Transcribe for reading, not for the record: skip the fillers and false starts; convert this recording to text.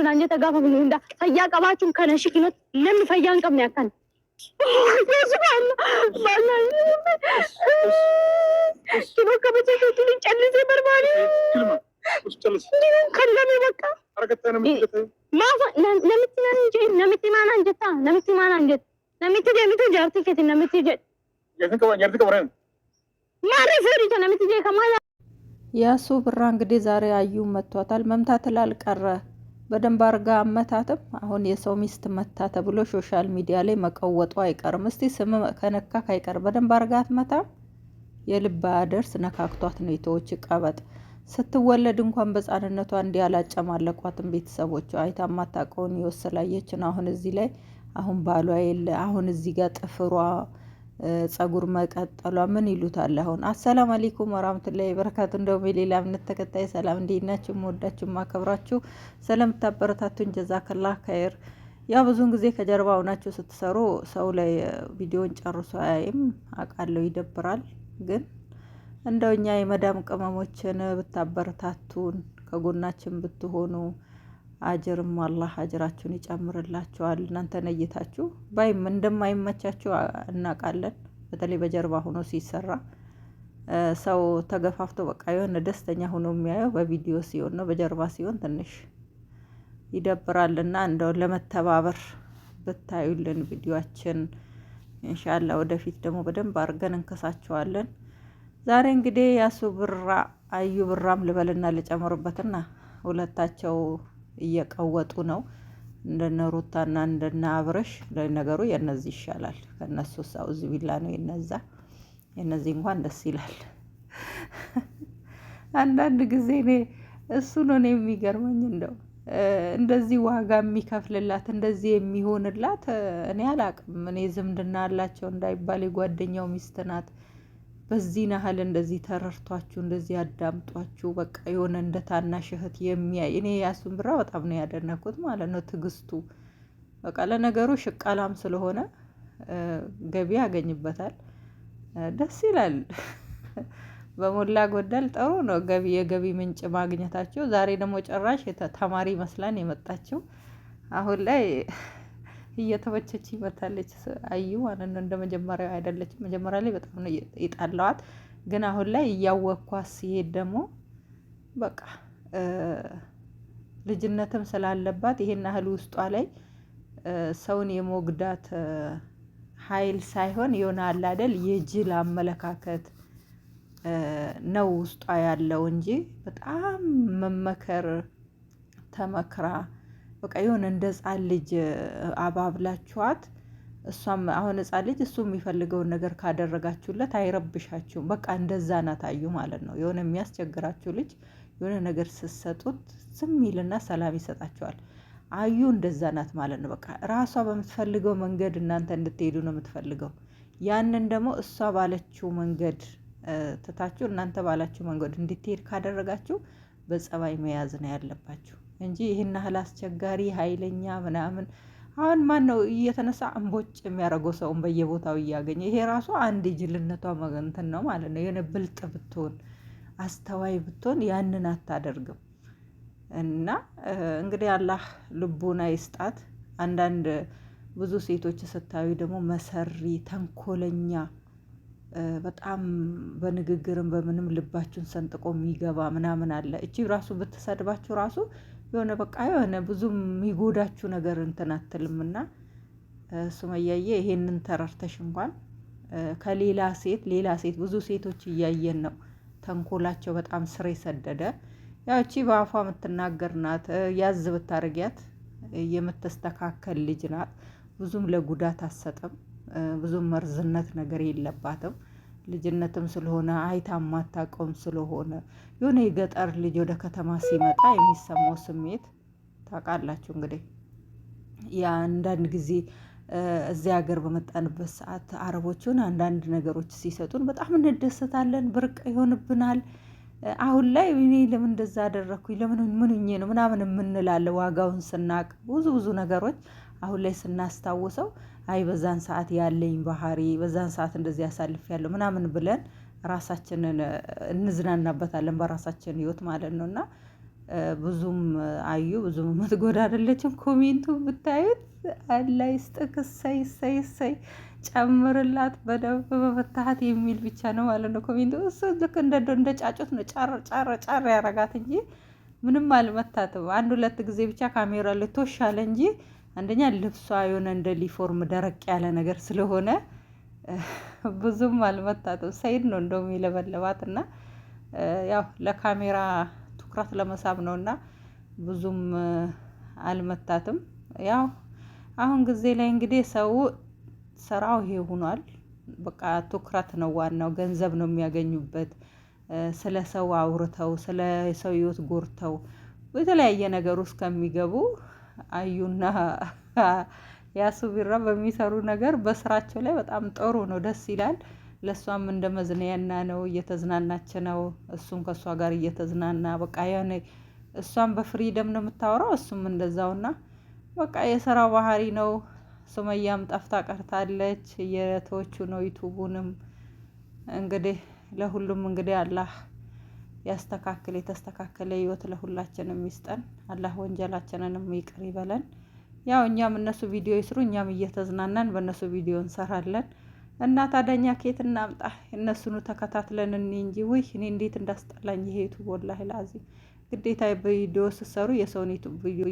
Nanya tagafa minunda fayyaa qabaachuun kana shikinot namni fayyaa hin qabne akkan. Kino kabaja keetiin callisee barbaade. Kan lame bakka. Maafa namitti maanaan jetta namitti maanaan jetta namitti deemitu jaartii keetiin namitti jedhe. Jaartii qabareen. Maarri fuudhicha namitti jeekamaa. ያሱ ብራ እንግዲህ ዛሬ አዩ መቷታል። መምታት ላልቀረ በደንብ አርጋ አመታትም። አሁን የሰው ሚስት መታ ተብሎ ሶሻል ሚዲያ ላይ መቀወጡ አይቀርም። እስቲ ስም ከነካ ካይቀር በደንብ አርጋ አትመታም። የልብ አደርስ ነካክቷት ነው የተወች ቀበጥ። ስትወለድ እንኳን በጻንነቷ እንዲያላጨማለቋትም ቤተሰቦቿ አይታ ማታቀውን ይወስላየች ነው። አሁን እዚህ ላይ አሁን ባሏ የለ አሁን እዚህ ጋር ጥፍሯ ጸጉር መቀጠሏ ምን ይሉታል? አሁን አሰላሙ አለይኩም ወራህመቱላሂ ወበረካቱ። እንደውም የሌላ እምነት ተከታይ ሰላም እንዴናችሁ? ወዳችሁ ማከብራችሁ ስለምታበረታቱኝ ጀዛከላህ ኸይር። ያ ብዙን ጊዜ ከጀርባ ሆናችሁ ስትሰሩ ሰው ላይ ቪዲዮን ጨርሶ አያይም አውቃለሁ፣ ይደብራል። ግን እንደውኛ የመዳም ቅመሞችን ብታበረታቱን ከጎናችን ብትሆኑ አጅርም አላህ አጅራችሁን ይጨምርላችኋል። እናንተ ነይታችሁ ባይም እንደማይመቻችሁ እናውቃለን። በተለይ በጀርባ ሆኖ ሲሰራ ሰው ተገፋፍቶ በቃ የሆነ ደስተኛ ሆኖ የሚያየው በቪዲዮ ሲሆን ነው። በጀርባ ሲሆን ትንሽ ይደብራልና እንደው ለመተባበር ብታዩልን ቪዲዮአችን ኢንሻአላህ ወደፊት ደግሞ በደንብ አድርገን እንከሳቸዋለን። ዛሬ እንግዲህ ያሱ ብራ አዩ ብራም ልበልና ልጨምርበትና ሁለታቸው እየቀወጡ ነው። እንደነ ሩታና እንደነ አብረሽ ለነገሩ የነዚህ ይሻላል ከነሱ ሰው እዚህ ቢላ ነው የነዚህ እንኳን ደስ ይላል። አንዳንድ ጊዜ እሱ ነው የሚገርመኝ እንደዚህ ዋጋ የሚከፍልላት እንደዚህ የሚሆንላት እኔ አላቅም። እኔ ዝምድና አላቸው እንዳይባል የጓደኛው ሚስት ናት። በዚህ ናህል እንደዚህ ተረርቷችሁ እንደዚህ አዳምጧችሁ በቃ የሆነ እንደ ታናሽ እህት የሚያይ እኔ ያሱን ብራ በጣም ነው ያደነኩት ማለት ነው። ትግስቱ በቃ ለነገሩ ሽቃላም ስለሆነ ገቢ ያገኝበታል። ደስ ይላል። በሞላ ጎደል ጥሩ ነው የገቢ ምንጭ ማግኘታቸው። ዛሬ ደግሞ ጭራሽ ተማሪ መስላን የመጣችው አሁን ላይ እየተወቸች ይመታለች። አዩ ማለት ነው። እንደ መጀመሪያው አይደለችም። መጀመሪያ ላይ በጣም ነው ይጣላዋት፣ ግን አሁን ላይ እያወቅኳት ሲሄድ ደግሞ በቃ ልጅነትም ስላለባት ይሄን ያህል ውስጧ ላይ ሰውን የሞግዳት ኃይል ሳይሆን ይሆናል አይደል የጅል አመለካከት ነው ውስጧ ያለው እንጂ በጣም መመከር ተመክራ በቃ የሆነ እንደ ሕፃን ልጅ አባብላችኋት። እሷም አሁን ሕፃን ልጅ እሱ የሚፈልገውን ነገር ካደረጋችሁለት አይረብሻችሁም። በቃ እንደዛ ናት አዩ ማለት ነው። የሆነ የሚያስቸግራችሁ ልጅ የሆነ ነገር ስትሰጡት ዝም ይልና ሰላም ይሰጣችኋል። አዩ እንደዛ ናት ማለት ነው። በቃ ራሷ በምትፈልገው መንገድ እናንተ እንድትሄዱ ነው የምትፈልገው። ያንን ደግሞ እሷ ባለችው መንገድ ትታችሁ እናንተ ባላችሁ መንገድ እንድትሄድ ካደረጋችሁ በጸባይ መያዝ ነው ያለባችሁ እንጂ ይሄን ያህል አስቸጋሪ ኃይለኛ ምናምን አሁን ማን ነው እየተነሳ እንቦጭ የሚያደርገው ሰውን በየቦታው እያገኘ ይሄ ራሱ አንድ ጅልነቷ እንትን ነው ማለት ነው። የሆነ ብልጥ ብትሆን አስተዋይ ብትሆን ያንን አታደርግም። እና እንግዲህ አላህ ልቡና ይስጣት። አንዳንድ ብዙ ሴቶች ስታዩ ደግሞ መሰሪ ተንኮለኛ በጣም በንግግርም በምንም ልባችሁን ሰንጥቆ የሚገባ ምናምን አለ። እቺ ራሱ ብትሰድባችሁ ራሱ የሆነ በቃ የሆነ ብዙም የሚጎዳችሁ ነገር እንትን አትልምና ሱመያዬ ይሄንን ተረርተሽ እንኳን ከሌላ ሴት ብዙ ሴቶች እያየን ነው። ተንኮላቸው በጣም ስር የሰደደ ያው እቺ በአፏ የምትናገር ናት። ያዝ ብታረጊያት የምትስተካከል ልጅ ናት። ብዙም ለጉዳት አትሰጥም። ብዙም መርዝነት ነገር የለባትም። ልጅነትም ስለሆነ አይታ ማታቀውም ስለሆነ የሆነ የገጠር ልጅ ወደ ከተማ ሲመጣ የሚሰማው ስሜት ታውቃላችሁ። እንግዲህ ያ አንዳንድ ጊዜ እዚህ ሀገር በመጣንበት ሰዓት አረቦቹን አንዳንድ ነገሮች ሲሰጡን በጣም እንደሰታለን፣ ብርቅ ይሆንብናል። አሁን ላይ እኔ ለምን እንደዛ አደረኩኝ ለምን ምን ሆኜ ነው ምናምን የምንላለን። ዋጋውን ስናቅ ብዙ ነገሮች አሁን ላይ ስናስታውሰው አይ በዛን ሰዓት ያለኝ ባህሪ በዛን ሰዓት እንደዚህ ያሳልፌያለሁ ምናምን ብለን ራሳችንን እንዝናናበታለን በራሳችን ህይወት ማለት ነው። እና ብዙም አዩ ብዙም የምትጎዳ አይደለችም። ኮሜንቱ ብታዩት አላህ ይስጥክ እሰይ እሰይ እሰይ ጨምርላት በደንብ በመታሃት የሚል ብቻ ነው ማለት ነው ኮሜንቱ። እሱ ልክ እንደ ጫጩት ነው ጫር ያረጋት እንጂ ምንም አልመታትም። አንድ ሁለት ጊዜ ብቻ ካሜራ ላይ ቶሽ አለ እንጂ አንደኛ ልብሷ የሆነ እንደ ሊፎርም ደረቅ ያለ ነገር ስለሆነ ብዙም አልመታትም። ሰይድ ነው እንደውም የለበለባት እና ያው ለካሜራ ትኩረት ለመሳብ ነውና ብዙም አልመታትም። ያው አሁን ጊዜ ላይ እንግዲህ ሰው ስራው ይሄ ሆኗል። በቃ ትኩረት ነው ዋናው፣ ገንዘብ ነው የሚያገኙበት። ስለ ሰው አውርተው ስለ ሰው ህይወት ጎርተው በተለያየ ነገር ውስጥ ከሚገቡ አዩና ያሱ ቢራ በሚሰሩ ነገር በስራቸው ላይ በጣም ጥሩ ነው፣ ደስ ይላል። ለእሷም እንደ መዝናኛ ነው፣ እየተዝናናች ነው። እሱም ከእሷ ጋር እየተዝናና በቃ ያኔ እሷም በፍሪደም ነው የምታወራው፣ እሱም እንደዛውና በቃ የስራው ባህሪ ነው። ሱመያም ጠፍታ ቀርታለች፣ የተወቹ ነው ዩቱቡንም። እንግዲህ ለሁሉም እንግዲህ አላህ ያስተካክል፣ የተስተካከለ ህይወት ለሁላችንም ይስጠን። አላህ ወንጀላችንንም ይቅር ይበለን። ያው እኛም እነሱ ቪዲዮ ይስሩ፣ እኛም እየተዝናናን በእነሱ ቪዲዮ እንሰራለን። እና ታዲያ ኬት እናምጣ እነሱኑ ተከታትለን እንጂ ውይ እኔ እንዴት እንዳስጠላኝ ይሄ ዩቱብ ወላሂ ላዚም ግዴታ ቪዲዮ ስትሰሩ የሰውን ዩቱብ ቪዲዮ